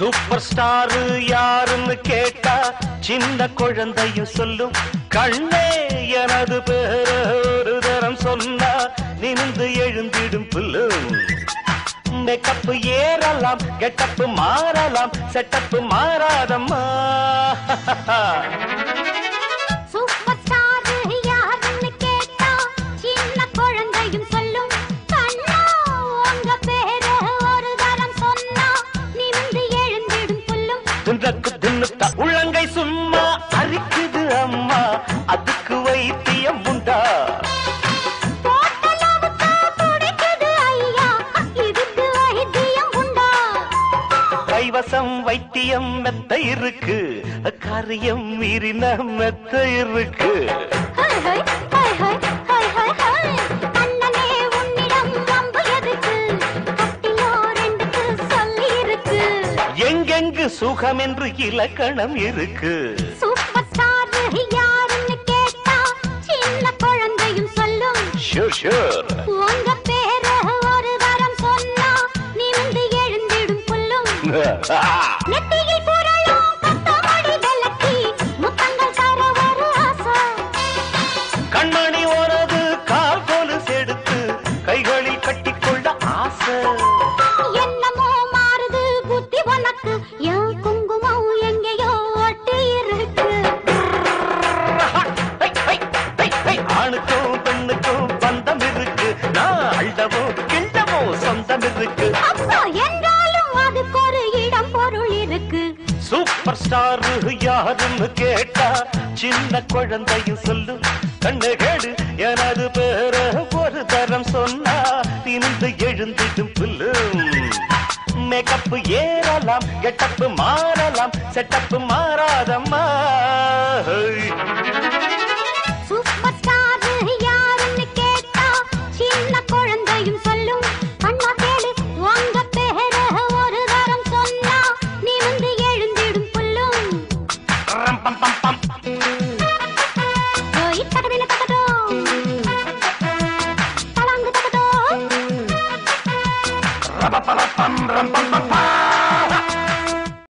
Super star யாருன்னு கேட்டா சின்ன குழந்தையும் சொல்லும். கண்ணே எனது பேர ஒரு தரம் சொன்னா நிமிந்து எழுந்திடும் புல்லும். மேக்கப் ஏறலாம், கெட்டப் மாறலாம், செட்டப் மாறாதம்மா. சூப்பர் ஸ்டார் யாருன்னு கேட்டா சின்ன குழந்தையும் சொல்லும். கண்ணா உங்க பேர ஒரு தரம் சொன்னா நிமிந்து எழுந்திடும் புல்லும். துண்டக்கு தின்னுட்டா உள்ளங்கை சும்மா அரிக்குது அம்மா, அதுக்கு வைத்தியம் உண்டா? கைவசம் வைத்தியம் மெத்த இருக்கு, காரியம் மீறின மெத்த இருக்கு. எங்கெங்கு சுகம் என்று இலக்கணம் இருக்கு. சூப்பர் ஸ்டார் யாருன்னு கேட்டா சின்ன குழந்தையும் சொல்லும். Sure sure. உங்க பேர ஒரு தரம் சொன்னா நிமிந்து எழுந்திடும் புல்லும். நெத்தியில் புரளும் கட்டமடி விளக்கி முத்தங்கள் தர ஒரு ஆசை. கண்மணி ஓரது கால் கோலு செடுத்து கைகளில் கட்டிக்கொள்ள ஆசை. என்னமோ மாறுது புத்தி உனக்கு, என் குங்குமம் எங்கேயோ ஒட்டி இருக்கு. ஆணுக்கும் பெண்ணுக்கும் பந்தம் இருக்கு, நான் அள்ளவோ கிண்டவோ சொந்தம் இருக்கு. அப்போ என்றாலும் அதுக்கு ஒரு இடம் பொருள் இருக்கு. சூப்பர் ஸ்டார் யாருன்னு கேட்டா சின்ன குழந்தையும் சொல்லும். கண்ணு கேடு எனது பேர ஒரு தரம் சொன்னா திணிந்து எழுந்திடும் புல்லும். மேக்கப் ஏறலாம், கெட்டப் மாறலாம், செட்டப் மாறாதம்மா. சூப்பர் ஸ்டார் யாருன்னு கேட்டா சின்ன குழந்தையும் சொல்லும். கண்ணா கேளு உங்க பேர ஒரு தரம் சொன்னா நிமிந்து எழுந்திடும் புல்லும். ரம் பம் பம் பம். ஓய் தகதில தகதோ தலாங்கு தகதோ. ரப பல பம் ரம் பம் பம் பம்.